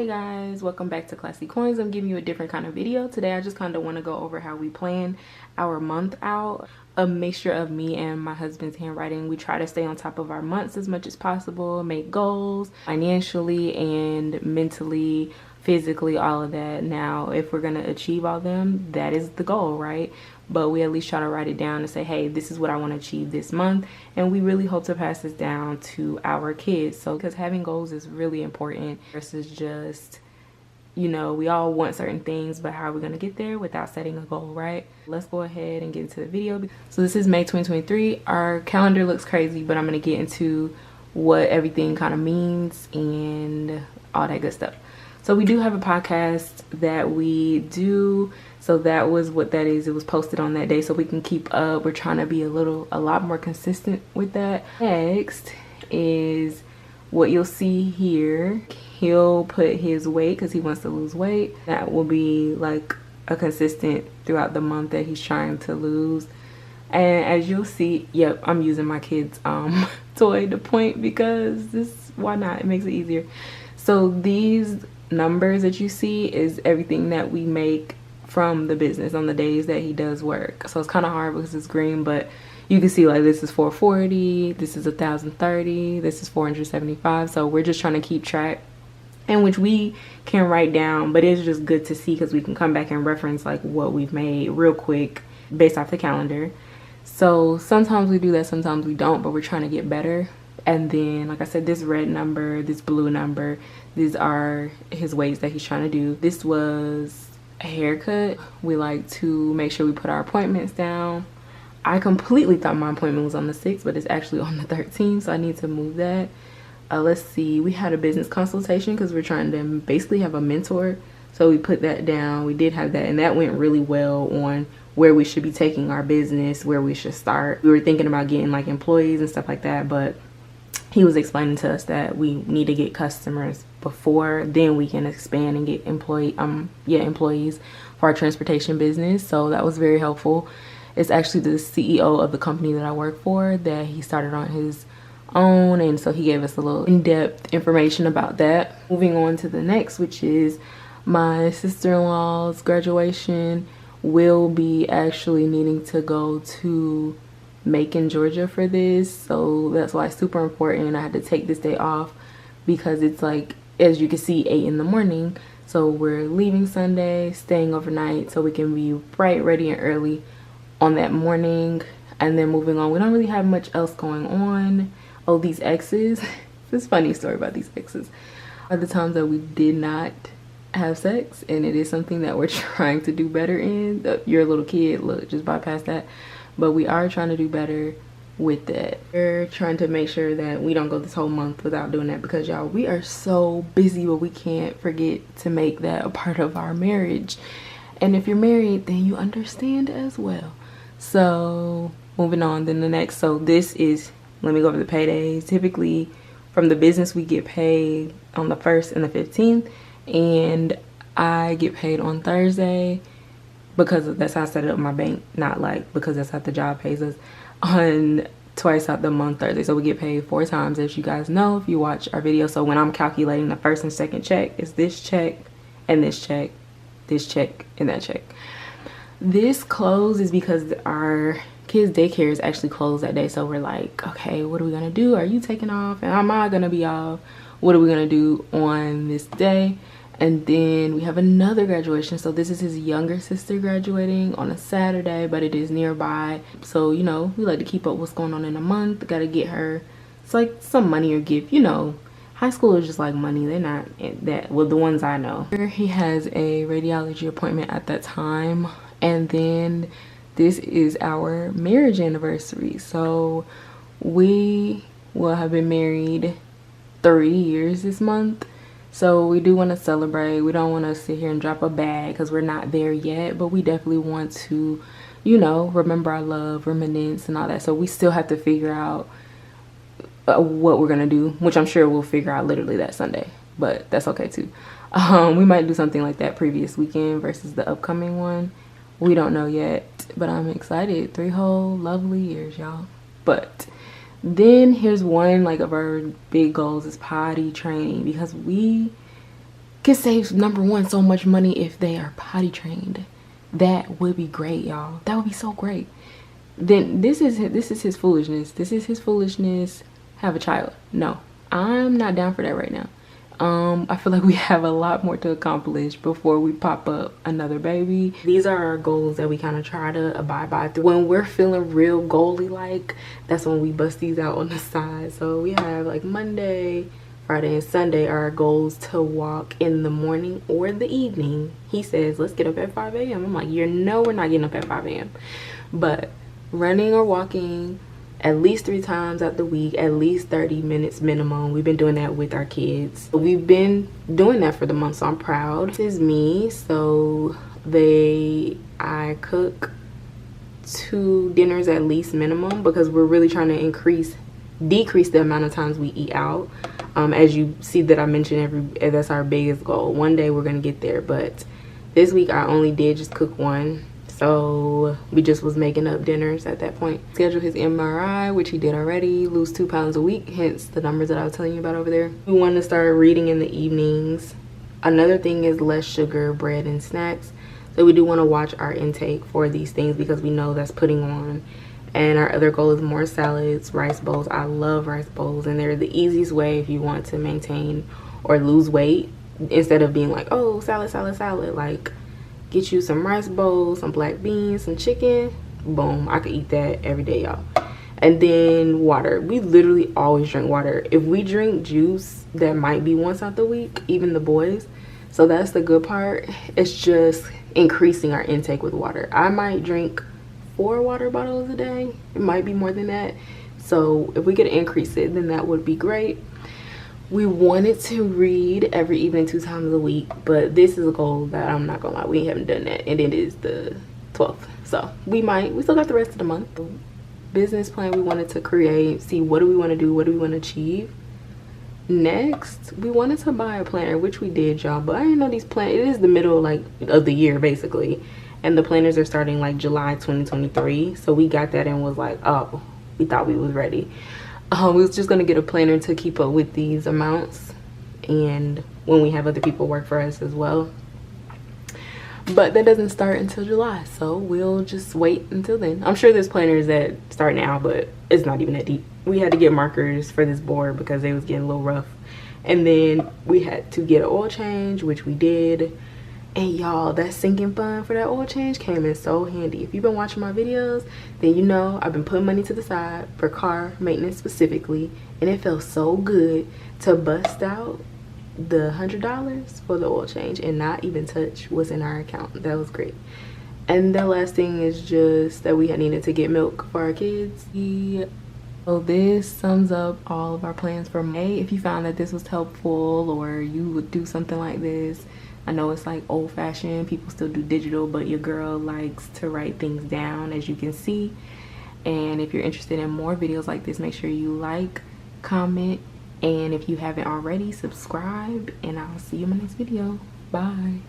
guys, welcome back to Classy Coins. I'm giving you a different kind of video today. I just kind of want to go over how we plan our month out. A mixture of me and my husband's handwriting. We try to stay on top of our months as much as possible, make goals financially and mentally, physically, all of that. Now if we're gonna achieve all of them, that is the goal, right? But we at least try to write it down and say, hey, this is what I want to achieve this month, and we really hope to pass this down to our kids. So because having goals is really important versus just, you know, we all want certain things, but how are we going to get there without setting a goal, right? Let's go ahead and get into the video. So this is May 2023. Our calendar looks crazy, but I'm going to get into what everything kind of means and all that good stuff. So we do have a podcast that we do. So that was what that is. It was posted on that day so we can keep up. We're trying to be a lot more consistent with that. Next is what you'll see here. He'll put his weight because he wants to lose weight. That will be like a consistent throughout the month that he's trying to lose. And as you'll see, yep, I'm using my kid's toy to point because why not? It makes it easier. So these numbers that you see is everything that we make from the business on the days that he does work. So it's kind of hard because it's green, but you can see like this is 440, this is 1030, this is 475. So we're just trying to keep track, in which we can write down, but it's just good to see because we can come back and reference like what we've made real quick based off the calendar. So sometimes we do that, sometimes we don't, but we're trying to get better. And then, like I said, this red number, this blue number, these are his weights that he's trying to do. This was a haircut. We like to make sure we put our appointments down. I completely thought my appointment was on the 6th, but it's actually on the 13th, so I need to move that. Let's see, we had a business consultation because we're trying to basically have a mentor. So we put that down. We did have that, and that went really well on where we should be taking our business, where we should start. We were thinking about getting like employees and stuff like that, but he was explaining to us that we need to get customers before then we can expand and get employees for our transportation business. So that was very helpful. It's actually the CEO of the company that I work for that he started on his own, and so he gave us a little in-depth information about that. Moving on to the next, which is my sister-in-law's graduation. Will be actually needing to go to Macon, Georgia for this, so that's why it's super important. I had to take this day off because it's like, as you can see, 8 in the morning. So we're leaving Sunday, staying overnight so we can be bright, ready, and early on that morning. And then moving on, we don't really have much else going on. Oh, these X's. This funny story about these X's are the times that we did not have sex, and it is something that we're trying to do better in. You're a little kid, look, just bypass that. But we are trying to do better with that. We're trying to make sure that we don't go this whole month without doing that because, y'all, we are so busy, but we can't forget to make that a part of our marriage. And if you're married, then you understand as well. So moving on, then the next. So this is, let me go over the paydays. Typically from the business, we get paid on the 1st and the 15th. And I get paid on Thursday, because that's how I set it up in my bank, not like because that's how the job pays us, on twice out the month Thursday. So we get paid 4 times, as you guys know if you watch our video. So when I'm calculating the first and second check, it's this check and this check, this check and that check. This close is because our kids' daycare is actually closed that day. So we're like, okay, what are we gonna do? Are you taking off? And am I gonna be off? What are we gonna do on this day? And then we have another graduation. So this is his younger sister graduating on a Saturday, but it is nearby. So, you know, we like to keep up what's going on in a month. Got to get her, it's like some money or gift. You know, high school is just like money. They're not that, well, the ones I know. He has a radiology appointment at that time. And then this is our marriage anniversary. So we will have been married 3 years this month. So we do want to celebrate. We don't want to sit here and drop a bag because we're not there yet, but we definitely want to, you know, remember our love, reminisce and all that. So we still have to figure out what we're gonna do, which I'm sure we'll figure out literally that Sunday, but that's okay too. We might do something like that previous weekend versus the upcoming one. We don't know yet, but I'm excited. 3 whole lovely years, y'all. But then here's one like of our big goals is potty training, because we could save, number one, so much money if they are potty trained. That would be great, y'all. That would be so great. Then this is his foolishness. This is his foolishness. Have a child. No, I'm not down for that right now. I feel like we have a lot more to accomplish before we pop up another baby. These are our goals that we kind of try to abide by. When we're feeling real goaly like, that's when we bust these out on the side. So we have like Monday, Friday, and Sunday are our goals to walk in the morning or the evening. He says, let's get up at 5 a.m. I'm like, you know, we're not getting up at 5 a.m. But running or walking at least 3 times out the week, at least 30 minutes minimum. We've been doing that with our kids. We've been doing that for the month, so I'm proud. This is me. So I cook 2 dinners at least minimum, because we're really trying to decrease the amount of times we eat out. As you see that I mentioned, that's our biggest goal. One day we're gonna get there, but this week I only did just cook 1. So we just was making up dinners at that point. Schedule his MRI, which he did already. Lose 2 pounds a week, hence the numbers that I was telling you about over there. We want to start reading in the evenings. Another thing is less sugar, bread, and snacks. So we do want to watch our intake for these things, because we know that's putting on. And our other goal is more salads, rice bowls. I love rice bowls, and they're the easiest way if you want to maintain or lose weight, instead of being like, oh, salad, salad, salad. Like, get you some rice bowls, some black beans, some chicken. Boom, I could eat that every day, y'all. And then water. We literally always drink water. If we drink juice, that might be once out the week, even the boys. So that's the good part. It's just increasing our intake with water. I might drink 4 water bottles a day. It might be more than that. So if we could increase it, then that would be great. We wanted to read every evening 2 times a week, but this is a goal that I'm not gonna lie, we haven't done that, and it is the 12th. So we still got the rest of the month. Business plan we wanted to create, see what do we want to do, what do we want to achieve. Next, we wanted to buy a planner, which we did, y'all, but I didn't know these planners, it is the middle of the year basically, and the planners are starting like July 2023. So we got that and was like, oh, we thought we was ready. We was just gonna get a planner to keep up with these amounts, and when we have other people work for us as well. But that doesn't start until July, so we'll just wait until then. I'm sure there's planners that start now, but it's not even that deep. We had to get markers for this board because they was getting a little rough, and then we had to get an oil change, which we did. And y'all, that sinking fund for that oil change came in so handy. If you've been watching my videos, then you know I've been putting money to the side for car maintenance specifically, and it felt so good to bust out the $100 for the oil change and not even touch what's in our account. That was great. And the last thing is just that we had needed to get milk for our kids. So this sums up all of our plans for May. If you found that this was helpful, or you would do something like this, I know it's like old-fashioned, people still do digital, but your girl likes to write things down, as you can see. And if you're interested in more videos like this, make sure you like, comment, and if you haven't already, subscribe, and I'll see you in my next video. Bye.